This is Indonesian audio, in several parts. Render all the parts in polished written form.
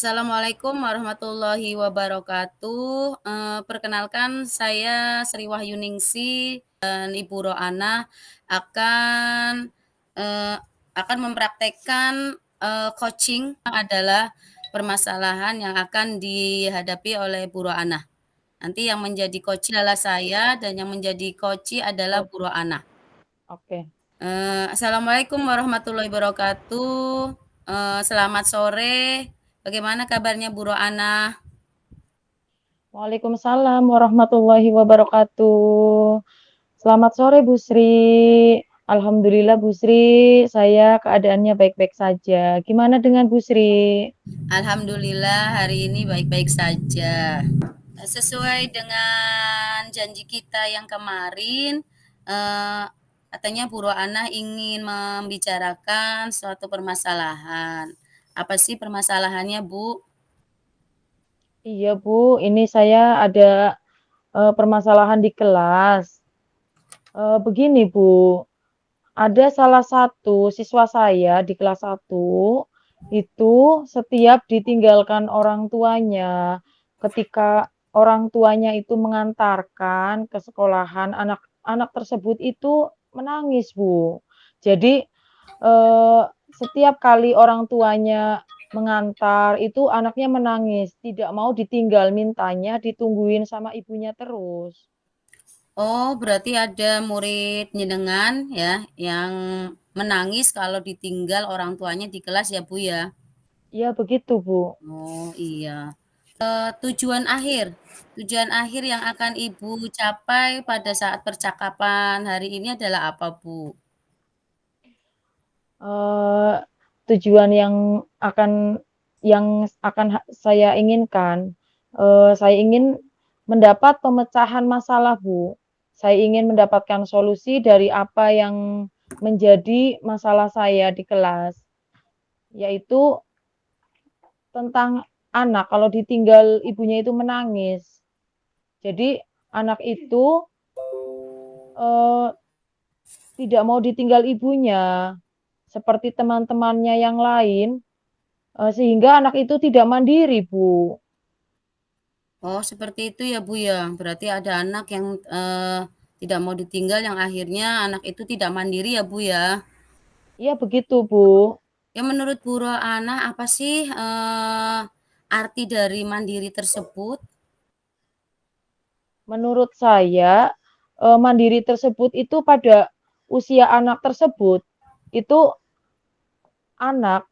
Assalamualaikum warahmatullahi wabarakatuh. Perkenalkan saya Sri Wahyuningsi dan Ibu Roana akan eee, akan mempraktekkan, coaching yang adalah permasalahan yang akan dihadapi oleh Bu Roana. Nanti yang menjadi coach adalah saya dan yang menjadi coach adalah Oh, Bu Roana. oke. Assalamualaikum warahmatullahi wabarakatuh. Selamat sore. Bagaimana kabarnya Bu Roana? Waalaikumsalam warahmatullahi wabarakatuh. Selamat sore Bu Sri. Alhamdulillah Bu Sri, saya keadaannya baik-baik saja. Gimana dengan Bu Sri? Alhamdulillah hari ini baik-baik saja. Sesuai dengan janji kita yang kemarin, eh, katanya Bu Roana ingin membicarakan suatu permasalahan. Apa sih permasalahannya, Bu? Iya Bu, ini saya ada permasalahan di kelas. Begini Bu, ada salah satu siswa saya di kelas 1 itu setiap ditinggalkan orang tuanya, ketika orang tuanya itu mengantarkan ke sekolahan, anak-anak tersebut itu menangis, Bu. Jadi, setiap kali orang tuanya mengantar, itu anaknya menangis, tidak mau ditinggal, mintanya ditungguin sama ibunya terus. Oh, berarti ada murid nyenengan ya yang menangis kalau ditinggal orang tuanya di kelas ya, Bu ya? Iya begitu, Bu. Oh, iya. Tujuan akhir yang akan Ibu capai pada saat percakapan hari ini adalah apa, Bu? Eee, tujuan akan yang akan saya inginkan, saya ingin mendapat pemecahan masalah, Bu. Saya ingin mendapatkan solusi dari apa yang menjadi masalah saya di kelas, yaitu tentang anak kalau ditinggal ibunya itu menangis. Jadi anak itu, eee, tidak mau ditinggal ibunya, seperti teman-temannya yang lain. Sehingga anak itu tidak mandiri, Bu. Oh, seperti itu ya, Bu ya. Berarti ada anak yang tidak mau ditinggal yang akhirnya anak itu tidak mandiri ya, Bu ya. Iya begitu, Bu. Ya menurut Bu Roana apa sih arti dari mandiri tersebut? Menurut saya, mandiri tersebut itu pada usia anak tersebut, itu anak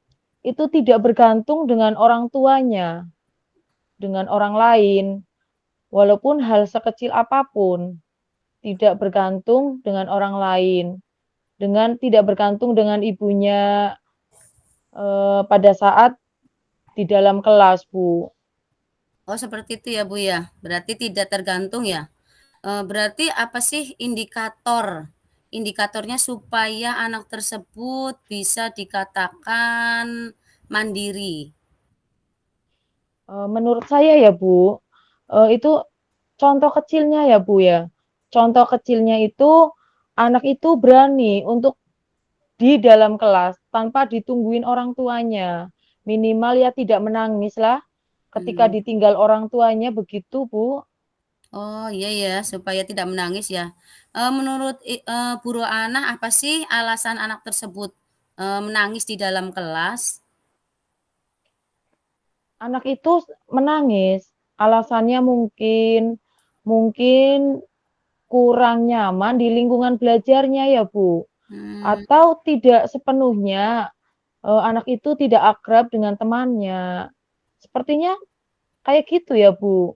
itu tidak bergantung dengan orang tuanya, dengan orang lain, walaupun hal sekecil apapun, tidak bergantung dengan orang lain, dengan tidak bergantung dengan ibunya, pada saat di dalam kelas, Bu. Oh, seperti itu ya, Bu ya. Berarti tidak tergantung ya. Berarti apa sih indikatornya supaya anak tersebut bisa dikatakan mandiri? Menurut saya ya, Bu, itu contoh kecilnya ya, Bu, ya. Contoh kecilnya itu anak itu berani untuk di dalam kelas tanpa ditungguin orang tuanya. Minimal ya tidak menangis lah ketika Mmm, ditinggal orang tuanya begitu, Bu. oh, iya ya, supaya tidak menangis ya. Menurut Bu Roana apa sih alasan anak tersebut, menangis di dalam kelas? Anak itu menangis, alasannya mungkin mungkin kurang nyaman di lingkungan belajarnya ya, Bu. Mmm, Atau tidak sepenuhnya anak itu tidak akrab dengan temannya. Sepertinya kayak gitu ya, Bu?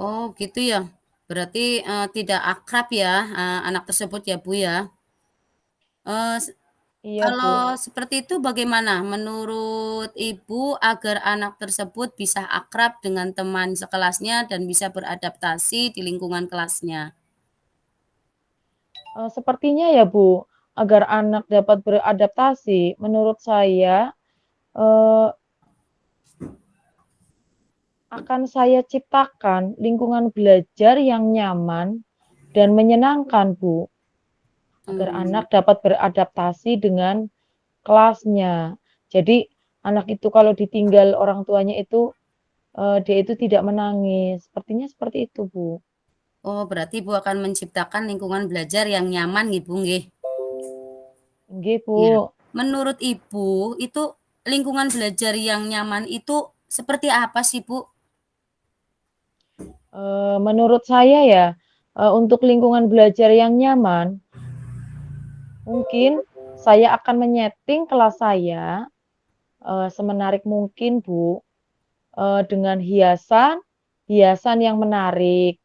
oh gitu ya. Berarti, tidak akrab ya, anak tersebut ya, Bu, ya? Eee Iya, Bu. Kalau seperti itu bagaimana menurut Ibu agar anak tersebut bisa akrab dengan teman sekelasnya dan bisa beradaptasi di lingkungan kelasnya? Sepertinya ya, Bu, agar anak dapat beradaptasi, menurut saya, eee, akan saya ciptakan lingkungan belajar yang nyaman dan menyenangkan, Bu, agar Mmm, anak dapat beradaptasi dengan kelasnya. Jadi anak itu kalau ditinggal orang tuanya itu, dia itu tidak menangis, sepertinya seperti itu, Bu. Oh, berarti Ibu akan menciptakan lingkungan belajar yang nyaman nggih, Bu, nggih? Nggih, Iya. Bu. Menurut Ibu, itu lingkungan belajar yang nyaman itu seperti apa sih, Bu? Menurut saya ya, untuk lingkungan belajar yang nyaman, mungkin saya akan menyeting kelas saya, semenarik mungkin, Bu, dengan hiasan hiasan yang menarik,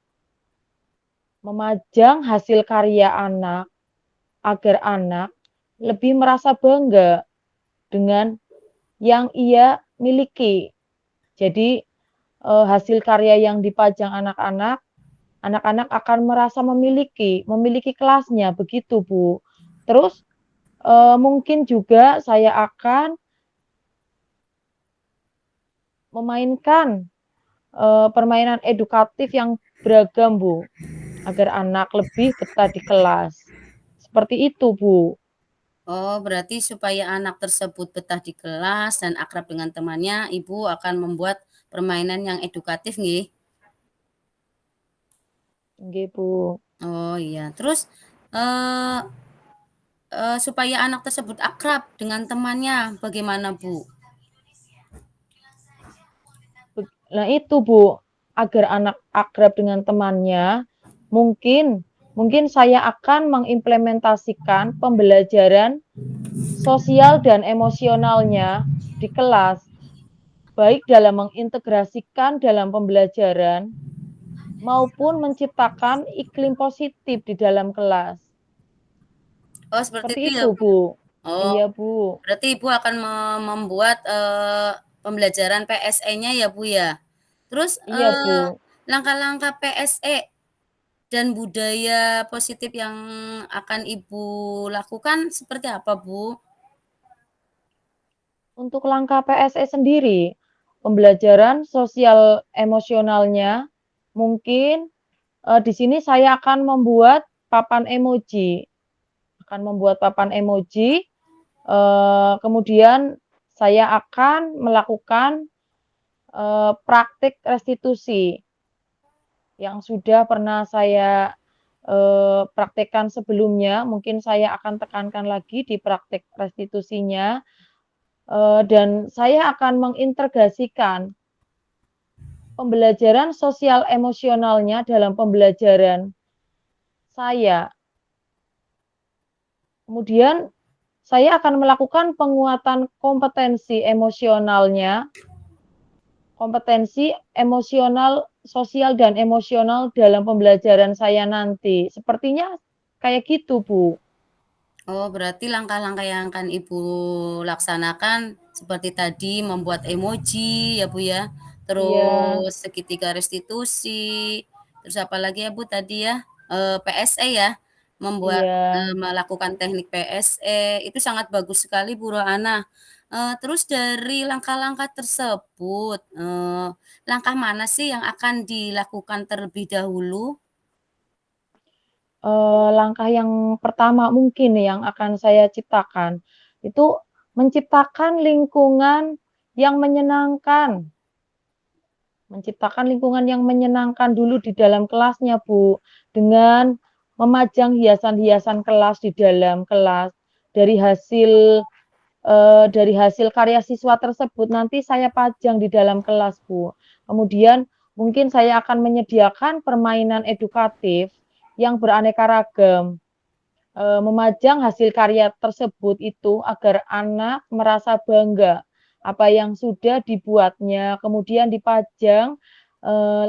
memajang hasil karya anak, agar anak lebih merasa bangga dengan yang ia miliki. Jadi, hasil karya yang dipajang anak-anak, anak-anak akan merasa memiliki kelasnya, begitu, Bu. Terus, mungkin juga saya akan memainkan, permainan edukatif yang beragam, Bu, agar anak lebih betah di kelas. Seperti itu, Bu. Oh, berarti supaya anak tersebut betah di kelas dan akrab dengan temannya, Ibu akan membuat permainan yang edukatif nggih? Nggih, Bu. Oh, iya. Terus, eee supaya anak tersebut akrab dengan temannya, bagaimana, Bu? Nah itu, Bu, agar anak akrab dengan temannya, mungkin mungkin saya akan mengimplementasikan pembelajaran sosial dan emosionalnya di kelas, baik dalam mengintegrasikan dalam pembelajaran maupun menciptakan iklim positif di dalam kelas. Oh, seperti Seperti itu ya, itu, Bu? Bu. Oh, Iya, Bu. berarti Ibu akan membuat, pembelajaran PSE-nya ya, Bu, ya? Terus, Iya, Bu. langkah-langkah PSE dan budaya positif yang akan Ibu lakukan seperti apa, Bu? Untuk langkah PSE sendiri, pembelajaran sosial emosionalnya mungkin di sini saya akan membuat papan emoji, kemudian saya akan melakukan, praktik restitusi yang sudah pernah saya, praktekkan sebelumnya, mungkin saya akan tekankan lagi di praktik restitusinya, dan saya akan mengintegrasikan pembelajaran sosial emosionalnya dalam pembelajaran saya. Kemudian saya akan melakukan penguatan kompetensi emosional, sosial dan emosional dalam pembelajaran saya nanti. Sepertinya kayak gitu, Bu. Oh, berarti langkah-langkah yang akan Ibu laksanakan seperti tadi membuat emoji ya, Bu, ya. Iya, Terus segitiga restitusi, terus apa lagi ya, Bu, tadi ya? PSE ya, iya, melakukan teknik PSE, itu sangat bagus sekali, Bu Rohana. Terus dari langkah-langkah tersebut, langkah mana sih yang akan dilakukan terlebih dahulu? langkah yang pertama mungkin yang akan saya ciptakan, itu menciptakan lingkungan yang menyenangkan. Menciptakan lingkungan yang menyenangkan dulu di dalam kelasnya, Bu, dengan memajang hiasan-hiasan kelas di dalam kelas. Dari hasil dari hasil karya siswa tersebut nanti saya pajang di dalam kelas, Bu. Kemudian mungkin saya akan menyediakan permainan edukatif yang beraneka ragam, memajang hasil karya tersebut itu agar anak merasa bangga apa yang sudah dibuatnya, kemudian dipajang,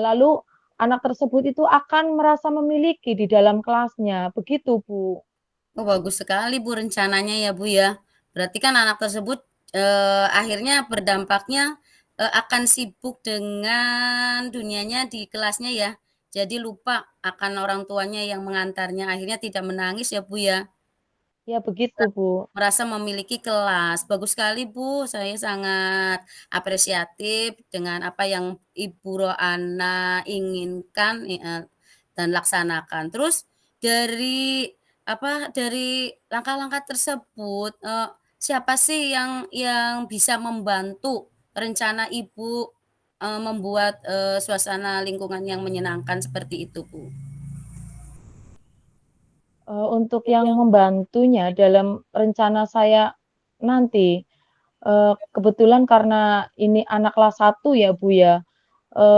lalu anak tersebut itu akan merasa memiliki di dalam kelasnya, begitu, Bu. Oh, bagus sekali, Bu, rencananya ya, Bu, ya. Berarti kan anak tersebut, akhirnya berdampaknya, akan sibuk dengan dunianya di kelasnya ya. Jadi lupa akan orang tuanya yang mengantarnya, akhirnya tidak menangis ya, Bu, ya. Ya begitu, Bu. Merasa memiliki kelas. Bagus sekali, Bu, saya sangat apresiatif dengan apa yang Ibu Rohana inginkan, dan laksanakan. Terus dari langkah-langkah tersebut, siapa sih yang bisa membantu rencana Ibu, membuat, suasana lingkungan yang menyenangkan seperti itu, Bu? Untuk yang membantunya dalam rencana saya nanti, kebetulan karena ini anak kelas 1 ya, Bu, ya,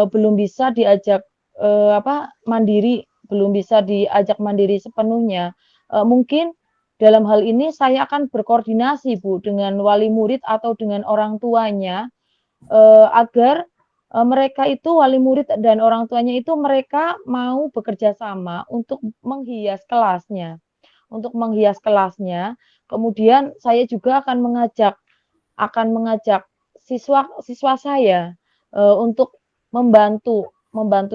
belum bisa diajak, mandiri, belum bisa diajak mandiri sepenuhnya. Mungkin dalam hal ini saya akan berkoordinasi, Bu, dengan wali murid atau dengan orang tuanya, agar, mereka itu wali murid dan orang tuanya itu mereka mau bekerja sama untuk menghias kelasnya, kemudian saya juga akan mengajak siswa saya, untuk membantu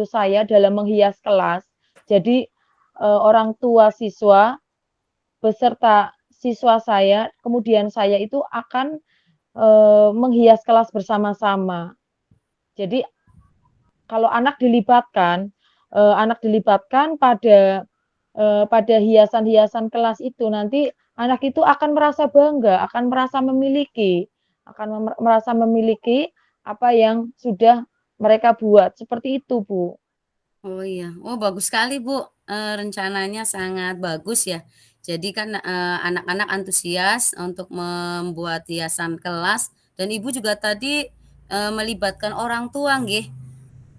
saya dalam menghias kelas. Jadi, orang tua siswa beserta siswa saya, kemudian saya itu akan, menghias kelas bersama-sama. Jadi kalau anak dilibatkan pada hiasan-hiasan kelas itu, nanti anak itu akan merasa bangga, akan merasa memiliki apa yang sudah mereka buat, seperti itu, Bu. Oh iya. Oh bagus sekali Bu, rencananya sangat bagus ya. Jadi kan, anak-anak antusias untuk membuat hiasan kelas dan Ibu juga tadi, melibatkan orang tua nggih,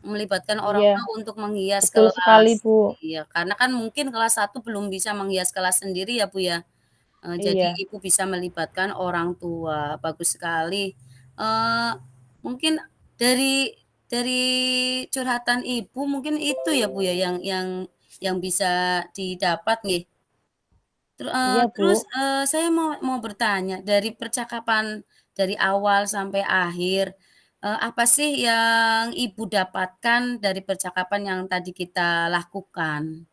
melibatkan orang Iya, tua untuk menghias betul sekali, kelas. Bu. Iya, karena kan mungkin kelas 1 belum bisa menghias kelas sendiri ya Bu ya. Jadi Iya, Ibu bisa melibatkan orang tua, bagus sekali. Eee, mungkin dari dari curhatan Ibu mungkin itu ya, Bu, ya, yang bisa didapat nih. iya, Terus, Bu. saya mau bertanya, dari percakapan dari awal sampai akhir, apa sih yang Ibu dapatkan dari percakapan yang tadi kita lakukan?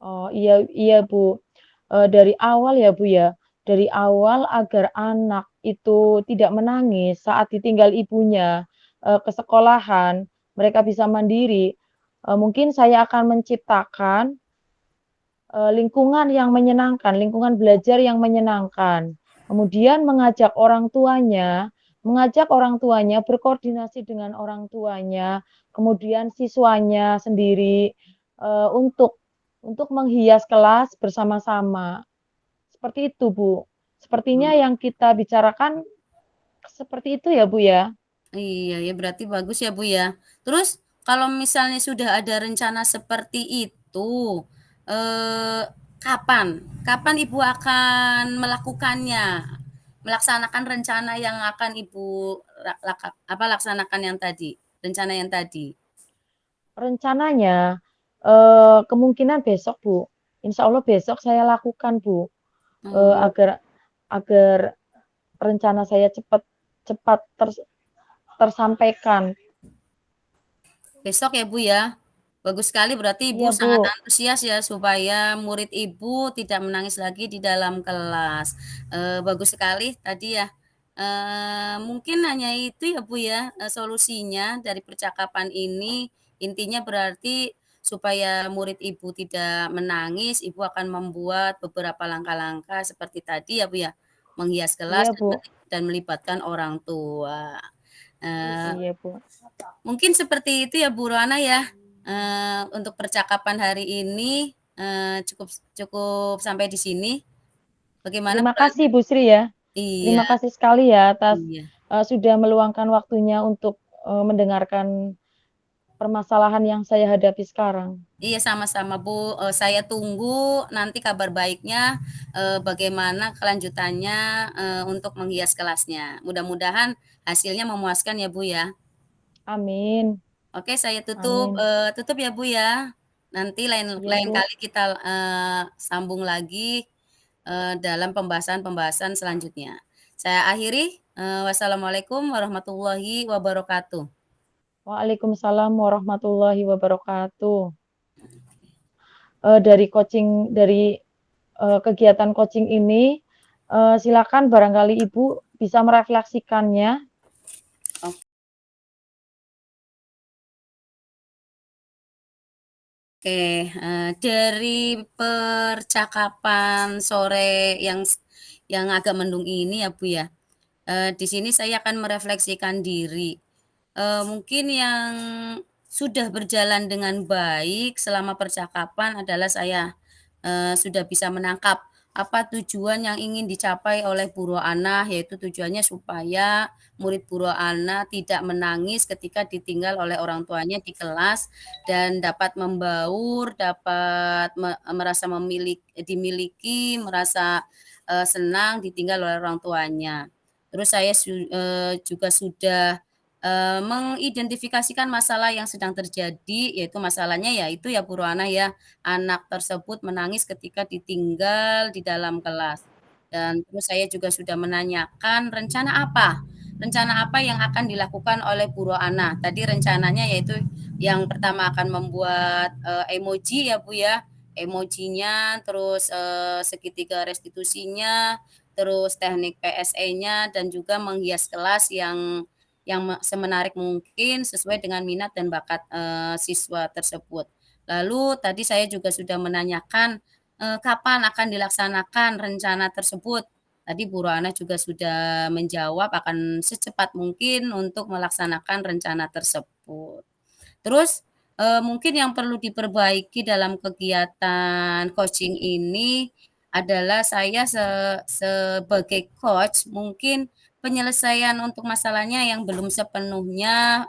Oh, iya iya, Bu. Dari awal ya, Bu, ya, dari awal agar anak itu tidak menangis saat ditinggal ibunya, ke sekolahan, mereka bisa mandiri, mungkin saya akan menciptakan, lingkungan belajar yang menyenangkan. Kemudian mengajak orang tuanya berkoordinasi dengan orang tuanya, kemudian siswanya sendiri, untuk menghias kelas bersama-sama. Seperti itu, Bu. Sepertinya yang kita bicarakan seperti itu ya, Bu, ya? Iya ya, berarti bagus ya, Bu, ya. Terus kalau misalnya sudah ada rencana seperti itu, eee, kapan kapan Ibu akan melakukannya? Melaksanakan rencana yang akan Ibu laksanakan yang tadi, rencana yang tadi? Rencananya, kemungkinan besok, Bu. Insya Allah besok saya lakukan, Bu, Oh, agar agar rencana saya cepat cepat tersampaikan. besok ya, Bu, ya? Bagus sekali berarti Ibu Iya, sangat Bu. antusias ya supaya murid Ibu tidak menangis lagi di dalam kelas. Bagus sekali tadi ya, mungkin hanya itu ya Bu ya, solusinya dari percakapan ini, intinya berarti supaya murid Ibu tidak menangis, Ibu akan membuat beberapa langkah-langkah seperti tadi ya Bu ya, menghias kelas Iya, Bu. dan melibatkan orang tua. Eee Iya, Bu. Mungkin seperti itu ya Bu Rohana ya, untuk percakapan hari ini, cukup cukup sampai di sini. Bagaimana Terima Bu Rohana? kasih, Bu Sri, ya. Iya Terima kasih sekali ya atas, iya. sudah meluangkan waktunya untuk, mendengarkan permasalahan yang saya hadapi sekarang. Iya sama-sama Bu, saya tunggu nanti kabar baiknya, bagaimana kelanjutannya, untuk menghias kelasnya. Mudah-mudahan hasilnya memuaskan ya Bu ya. Amin Oke saya amin. tutup ya Bu ya. Nanti lain Iya, lain Bu. kali kita, sambung lagi, dalam pembahasan-pembahasan selanjutnya. Saya akhiri, wassalamualaikum warahmatullahi wabarakatuh. Waalaikumsalam warahmatullahi wabarakatuh. Kegiatan coaching ini, silakan barangkali Ibu bisa merefleksikannya. Oke, dari percakapan sore yang agak mendung ini ya, Bu, ya. Di sini saya akan merefleksikan diri. Mungkin yang sudah berjalan dengan baik selama percakapan adalah saya, sudah bisa menangkap apa tujuan yang ingin dicapai oleh Bu Roana, yaitu tujuannya supaya murid Bu Roana tidak menangis ketika ditinggal oleh orang tuanya di kelas dan dapat membaur, dapat merasa dimiliki, merasa, senang ditinggal oleh orang tuanya. Terus saya juga sudah, mengidentifikasikan masalah yang sedang terjadi, yaitu masalahnya yaitu ya Bu Rohana ya, anak tersebut menangis ketika ditinggal di dalam kelas. Dan terus saya juga sudah menanyakan rencana apa yang akan dilakukan oleh Bu Rohana. Tadi rencananya yaitu yang pertama akan membuat, emoji ya Bu ya, emojinya, terus, segitiga restitusinya, terus teknik PSE-nya dan juga menghias kelas yang semenarik mungkin sesuai dengan minat dan bakat, siswa tersebut. Lalu tadi saya juga sudah menanyakan, kapan akan dilaksanakan rencana tersebut. Tadi Bu Rohana juga sudah menjawab akan secepat mungkin untuk melaksanakan rencana tersebut. Terus, mungkin yang perlu diperbaiki dalam kegiatan coaching ini adalah saya sebagai coach mungkin penyelesaian untuk masalahnya yang belum sepenuhnya,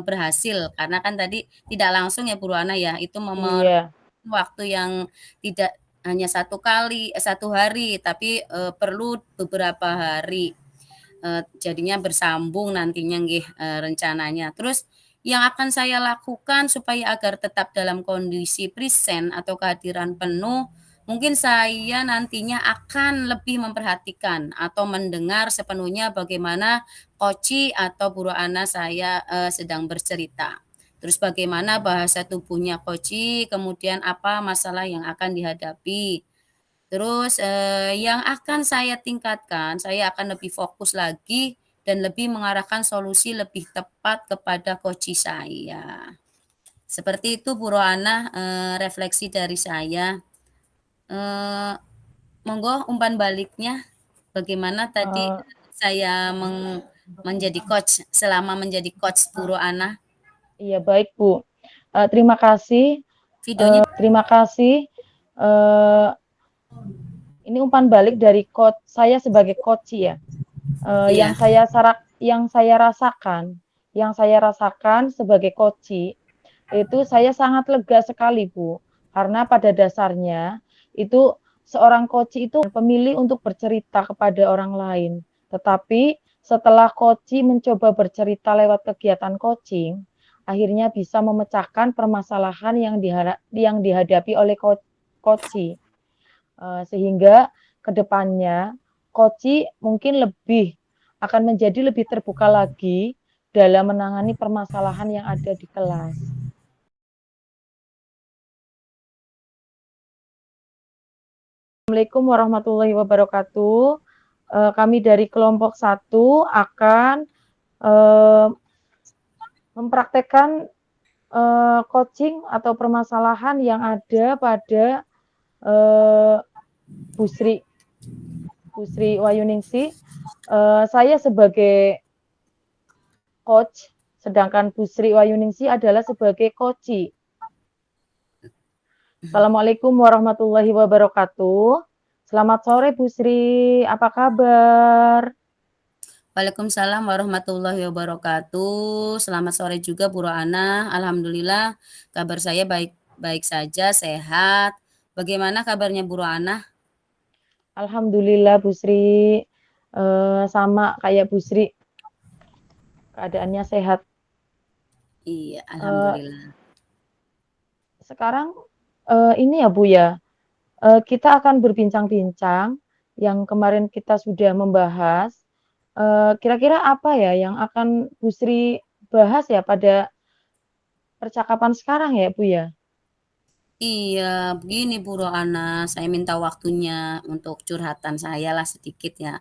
berhasil karena kan tadi tidak langsung ya Bu Ruana ya, itu Iya, waktu yang tidak hanya satu hari tapi, perlu beberapa hari. Jadinya bersambung nantinya nggih, rencananya. Terus yang akan saya lakukan supaya agar tetap dalam kondisi present atau kehadiran penuh, mungkin saya nantinya akan lebih memperhatikan atau mendengar sepenuhnya bagaimana koci atau guru ana saya, sedang bercerita. Terus bagaimana bahasa tubuhnya koci, kemudian apa masalah yang akan dihadapi. Terus, yang akan saya tingkatkan, saya akan lebih fokus lagi dan lebih mengarahkan solusi lebih tepat kepada coach saya. Seperti itu Bu Rohana, refleksi dari saya. Eee, Monggo umpan baliknya, bagaimana tadi eee, saya menjadi coach selama menjadi coach Bu Rohana? iya baik Bu, terima kasih, Videonya terima kasih, eee, ini umpan balik dari saya sebagai coach ya, iya, yang saya rasakan sebagai coach itu saya sangat lega sekali Bu, karena pada dasarnya itu seorang coach itu pemilih untuk bercerita kepada orang lain. Tetapi setelah coach mencoba bercerita lewat kegiatan coaching, akhirnya bisa memecahkan permasalahan yang dihadapi oleh coach. Sehingga kedepannya coach mungkin akan menjadi lebih terbuka lagi dalam menangani permasalahan yang ada di kelas. Assalamualaikum warahmatullahi wabarakatuh. Kami dari kelompok 1 akan, eee, mempraktekkan, coaching atau permasalahan yang ada pada, eee, Busri Busri Wayuningsi. Saya sebagai coach, sedangkan Busri Wayuningsi adalah sebagai coachee. Assalamualaikum warahmatullahi wabarakatuh. Selamat sore Busri, apa kabar? Waalaikumsalam warahmatullahi wabarakatuh. Selamat sore juga Bu Rohana. Alhamdulillah kabar saya baik-baik saja, sehat. Bagaimana kabarnya Bu Rohana? Alhamdulillah Busri, sama kayak Busri, keadaannya sehat. Iya, Eee, alhamdulillah. Sekarang, ini ya Bu ya, kita akan berbincang-bincang yang kemarin kita sudah membahas, kira-kira apa ya yang akan Busri bahas ya pada percakapan sekarang ya Bu ya? Iya, begini Bu Rohana, saya minta waktunya untuk curhatan saya lah sedikit ya.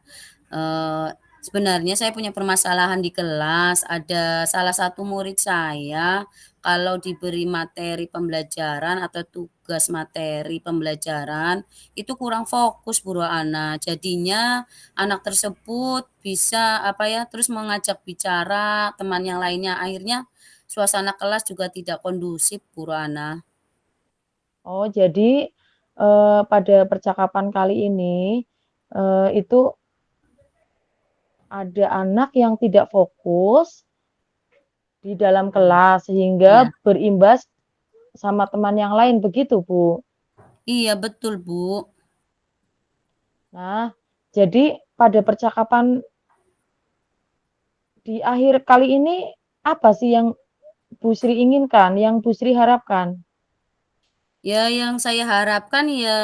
Eee, Sebenarnya saya punya permasalahan di kelas, ada salah satu murid saya kalau diberi materi pembelajaran atau tugas materi pembelajaran, itu kurang fokus Bu Rohana. Jadinya anak tersebut bisa, apa ya, terus mengajak bicara teman yang lainnya, akhirnya suasana kelas juga tidak kondusif Bu Rohana. Oh, jadi, pada percakapan kali ini, itu ada anak yang tidak fokus di dalam kelas sehingga Iya. berimbas sama teman yang lain, begitu, Bu? Iya betul Bu. Nah, jadi pada percakapan di akhir kali ini, apa sih yang Bu Sri inginkan, yang Bu Sri harapkan? Ya yang saya harapkan ya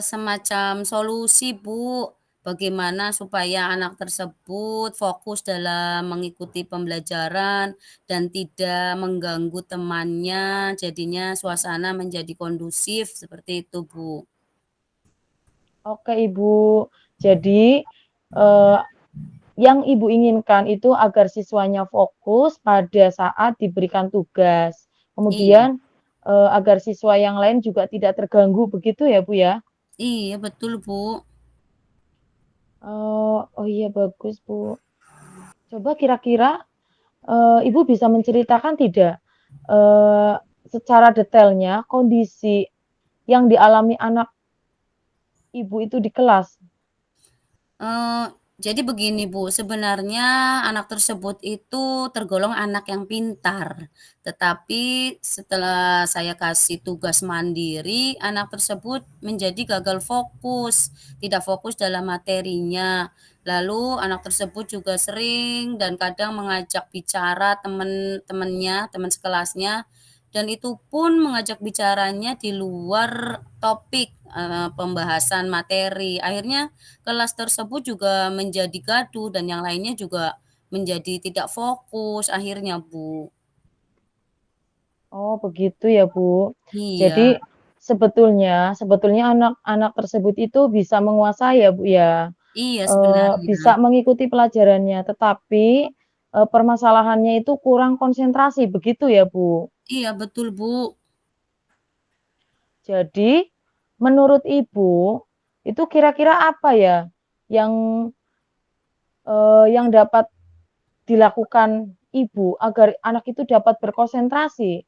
semacam solusi Bu, bagaimana supaya anak tersebut fokus dalam mengikuti pembelajaran dan tidak mengganggu temannya, jadinya suasana menjadi kondusif, seperti itu Bu. Oke, Ibu. Jadi, eee, yang Ibu inginkan itu agar siswanya fokus pada saat diberikan tugas. Iya Kemudian, agar siswa yang lain juga tidak terganggu, begitu ya, Bu, ya? iya betul Bu. Oh iya bagus, Bu. Coba kira-kira, Ibu bisa menceritakan tidak, eee, secara detailnya kondisi yang dialami anak Ibu itu di kelas? Eee, jadi begini Bu, sebenarnya anak tersebut itu tergolong anak yang pintar, tetapi setelah saya kasih tugas mandiri, anak tersebut menjadi gagal fokus, tidak fokus dalam materinya. Lalu anak tersebut juga sering dan kadang mengajak bicara teman-temannya, teman sekelasnya, dan itu pun mengajak bicaranya di luar topik, pembahasan materi. Akhirnya kelas tersebut juga menjadi gaduh dan yang lainnya juga menjadi tidak fokus akhirnya, Bu. Oh begitu ya, Bu. Iya Jadi sebetulnya anak-anak tersebut itu bisa menguasai ya, Bu, ya, iya sebenarnya. bisa mengikuti pelajarannya, tetapi, permasalahannya itu kurang konsentrasi, begitu ya, Bu? Iya betul, Bu. Jadi menurut Ibu, itu kira-kira apa ya yang, yang dapat dilakukan Ibu agar anak itu dapat berkonsentrasi?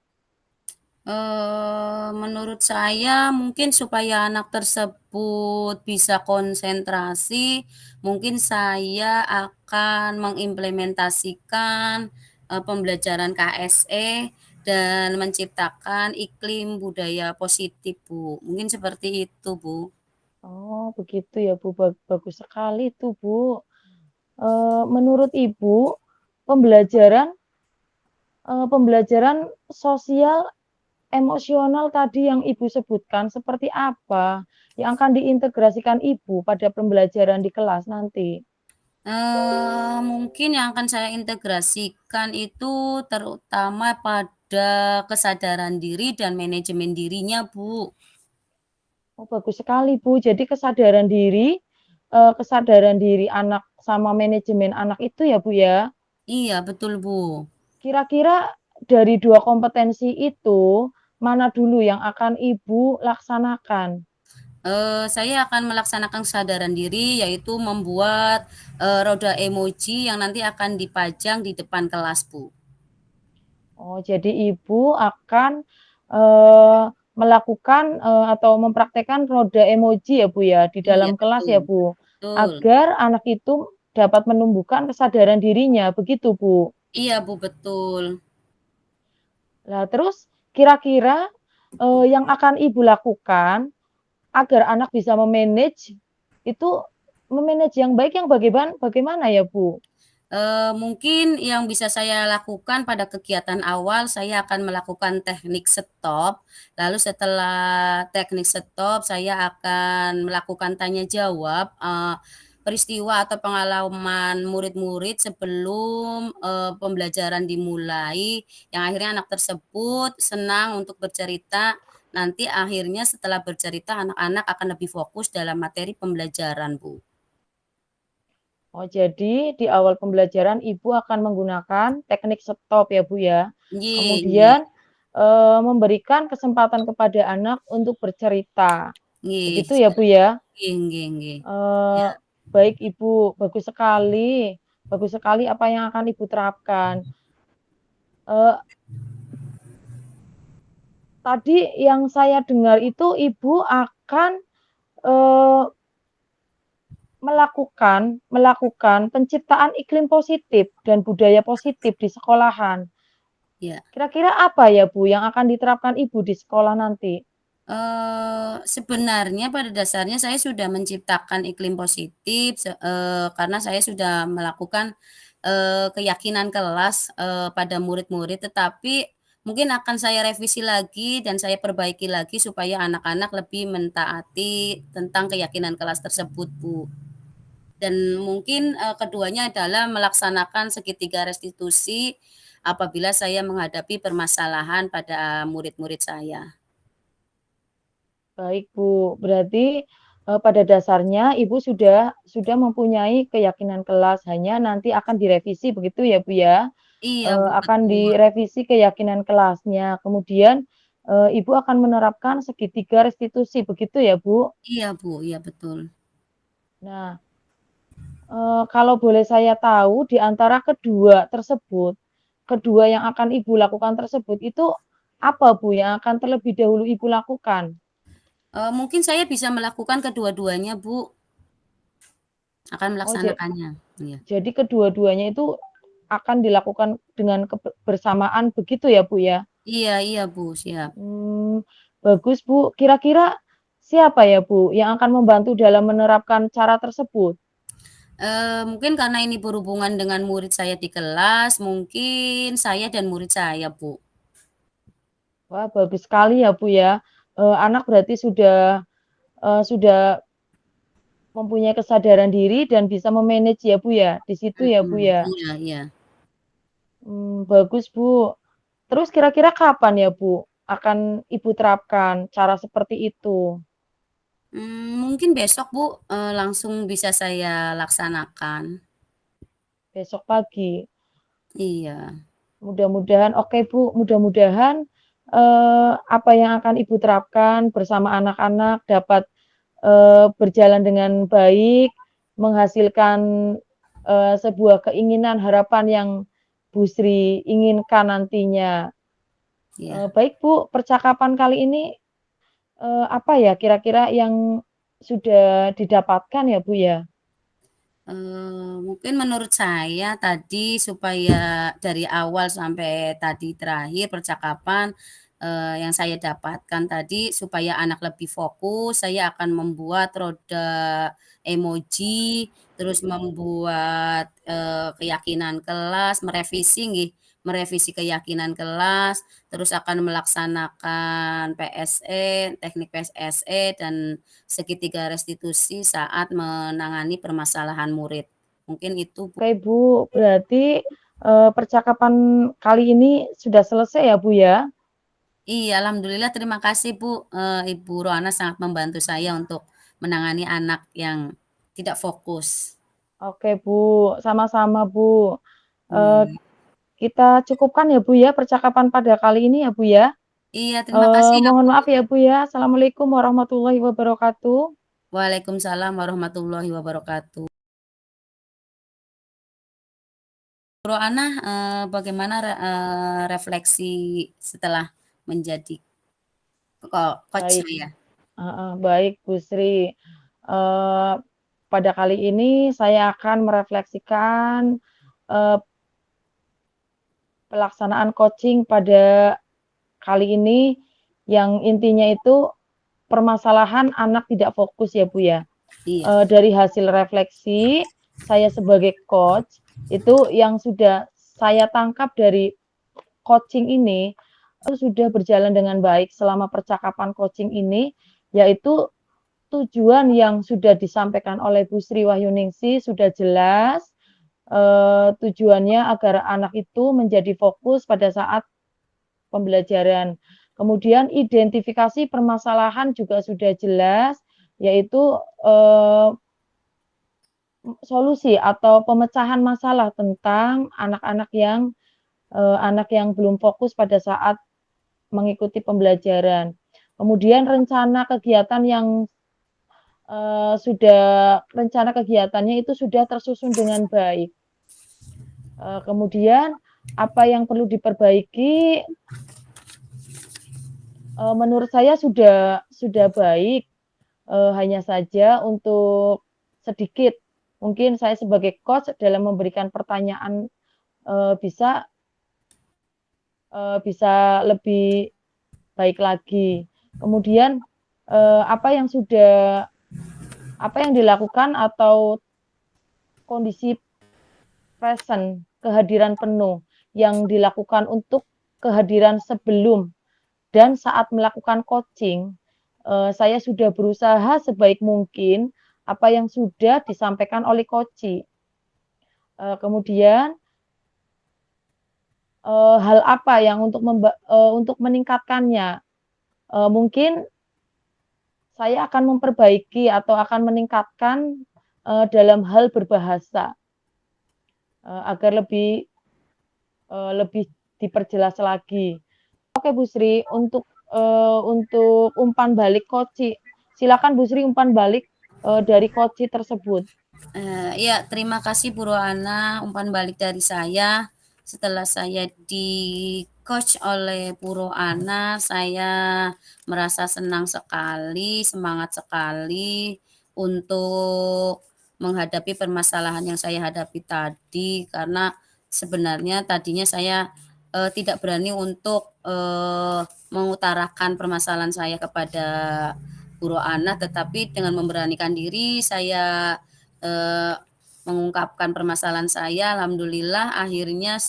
Menurut saya mungkin supaya anak tersebut bisa konsentrasi, mungkin saya akan mengimplementasikan, pembelajaran KSE dan menciptakan iklim budaya positif, Bu. Mungkin seperti itu, Bu. Oh begitu ya, Bu, bagus sekali tuh, Bu. Menurut Ibu, pembelajaran, pembelajaran sosial emosional tadi yang Ibu sebutkan seperti apa yang akan diintegrasikan Ibu pada pembelajaran di kelas nanti? Mungkin yang akan saya integrasikan itu terutama pada kesadaran diri dan manajemen dirinya, Bu. Oh, bagus sekali, Bu. Jadi kesadaran diri anak sama manajemen anak itu ya, Bu, ya? Iya, betul, Bu. Kira-kira dari 2 kompetensi itu, mana dulu yang akan Ibu laksanakan? Saya akan melaksanakan kesadaran diri, yaitu membuat, roda emoji yang nanti akan dipajang di depan kelas, Bu. Oh, jadi Ibu akan, melakukan, atau mempraktekkan roda emoji ya, Bu, ya, di Iya, dalam kelas betul ya, Bu? betul. Agar anak itu dapat menumbuhkan kesadaran dirinya, begitu, Bu? Iya, Bu, betul. Nah, terus kira-kira, yang akan Ibu lakukan agar anak bisa itu me-manage yang baik yang bagaimana ya, Bu? Mungkin yang bisa saya lakukan pada kegiatan awal, saya akan melakukan teknik stop, lalu setelah teknik stop, saya akan melakukan tanya jawab, peristiwa atau pengalaman murid-murid sebelum, pembelajaran dimulai, yang akhirnya anak tersebut senang untuk bercerita, nanti akhirnya setelah bercerita anak-anak akan lebih fokus dalam materi pembelajaran, Bu. Oh, jadi di awal pembelajaran Ibu akan menggunakan teknik stop ya, Bu, ya. Iya iya. Kemudian memberikan kesempatan kepada anak untuk bercerita. Nggih, Begitu ya, Bu, ya? nggih nggih nggih. Eee, Iya baik Ibu, bagus sekali apa yang akan Ibu terapkan. Eee, tadi yang saya dengar itu Ibu akan, eee, melakukan penciptaan iklim positif dan budaya positif di sekolahan. iya. Kira-kira apa ya, Bu, yang akan diterapkan Ibu di sekolah nanti? Sebenarnya pada dasarnya saya sudah menciptakan iklim positif karena saya sudah melakukan, keyakinan kelas, pada murid-murid, tetapi mungkin akan saya revisi lagi dan saya perbaiki lagi supaya anak-anak lebih mentaati tentang keyakinan kelas tersebut, Bu. Dan mungkin, keduanya adalah melaksanakan segitiga restitusi apabila saya menghadapi permasalahan pada murid-murid saya. Baik, Bu. Berarti, pada dasarnya Ibu sudah mempunyai keyakinan kelas, hanya nanti akan direvisi begitu ya, Bu, ya? Iya, Bu, Akan betul. direvisi keyakinan kelasnya, kemudian, Ibu akan menerapkan segitiga restitusi, begitu ya, Bu? Iya, Bu, iya betul. Nah, kalau boleh saya tahu di antara kedua yang akan Ibu lakukan tersebut itu apa, Bu, yang akan terlebih dahulu Ibu lakukan? Mungkin saya bisa melakukan kedua-duanya, Bu, akan Oh, melaksanakannya. Iya. jadi kedua-duanya itu akan dilakukan dengan bersamaan begitu ya, Bu, ya? Iya iya, Bu, siap. Bagus, Bu. Kira-kira siapa ya, Bu, yang akan membantu dalam menerapkan cara tersebut? Mungkin karena ini berhubungan dengan murid saya di kelas, mungkin saya dan murid saya, Bu. Wah, bagus sekali ya, Bu, ya. Anak berarti sudah mempunyai kesadaran diri dan bisa me-manage ya, Bu, ya? Di situ ya, Bu, Mhm, ya? iya iya. Bagus, Bu. Terus kira-kira kapan ya, Bu, akan Ibu terapkan cara seperti itu? Mungkin besok, Bu, langsung bisa saya laksanakan. Besok pagi? Iya Mudah-mudahan oke, Bu, mudah-mudahan, apa yang akan Ibu terapkan bersama anak-anak dapat, berjalan dengan baik, menghasilkan, sebuah keinginan, harapan yang Bu Sri inginkan nantinya. iya. Baik, Bu, percakapan kali ini, apa ya kira-kira yang sudah didapatkan ya, Bu, ya? Mungkin menurut saya tadi supaya dari awal sampai tadi terakhir percakapan, yang saya dapatkan tadi supaya anak lebih fokus, saya akan membuat roda emoji, terus membuat, keyakinan kelas, merevisi keyakinan kelas, terus akan melaksanakan PSE, teknik PSE dan segitiga restitusi saat menangani permasalahan murid. Mungkin itu, Bu. Oke, Bu, berarti, percakapan kali ini sudah selesai ya, Bu, ya? Iya, alhamdulillah terima kasih, Bu, Ibu Rohana sangat membantu saya untuk menangani anak yang tidak fokus. Oke, Bu, sama-sama, Bu. Eee, Iya. kita cukupkan ya, Bu, ya, percakapan pada kali ini ya, Bu, ya. Iya, terima kasih ya, Mohon Bu. maaf ya, Bu, ya. Assalamualaikum warahmatullahi wabarakatuh. Waalaikumsalam warahmatullahi wabarakatuh. Bu Rohana, bagaimana refleksi setelah menjadi coach Baik, saya? heeh, baik, Bu Sri. Eee, pada kali ini saya akan merefleksikan, eee, pelaksanaan coaching pada kali ini yang intinya itu permasalahan anak tidak fokus ya, Bu, ya. Iya Dari hasil refleksi saya sebagai coach, itu yang sudah saya tangkap dari coaching ini, itu sudah berjalan dengan baik selama percakapan coaching ini, yaitu tujuan yang sudah disampaikan oleh Bu Sri Wahyuningsi sudah jelas, tujuannya agar anak itu menjadi fokus pada saat pembelajaran. Kemudian identifikasi permasalahan juga sudah jelas, yaitu, solusi atau pemecahan masalah tentang anak-anak yang belum fokus pada saat mengikuti pembelajaran. Kemudian rencana kegiatannya itu sudah tersusun dengan baik. Kemudian apa yang perlu diperbaiki, menurut saya sudah baik, hanya saja untuk sedikit, mungkin saya sebagai coach dalam memberikan pertanyaan, eee, bisa bisa lebih baik lagi. Kemudian, eee, apa yang sudah apa yang dilakukan atau kondisi present, kehadiran penuh yang dilakukan untuk kehadiran sebelum dan saat melakukan coaching, saya sudah berusaha sebaik mungkin apa yang sudah disampaikan oleh coachee. Kemudian, hal apa yang untuk meningkatkannya, mungkin saya akan memperbaiki atau akan meningkatkan, dalam hal berbahasa, agar lebih diperjelas lagi. Oke Bu Sri, untuk umpan balik coachee, silakan Bu Sri umpan balik, dari coachee tersebut. Ya, terima kasih Bu Rohana, umpan balik dari saya, setelah saya di-coach oleh Bu Rohana, saya merasa senang sekali, semangat sekali untuk menghadapi permasalahan yang saya hadapi tadi, karena sebenarnya tadinya saya, tidak berani untuk, mengutarakan permasalahan saya kepada Bu Rohana, tetapi dengan memberanikan diri saya eee, mengungkapkan permasalahan saya, alhamdulillah akhirnya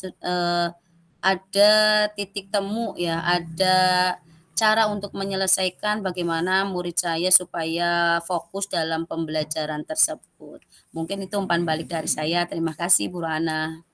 ada titik temu ya, ada cara untuk menyelesaikan bagaimana murid saya supaya fokus dalam pembelajaran tersebut. Mungkin itu umpan balik dari saya. Terima kasih Bu Rohana.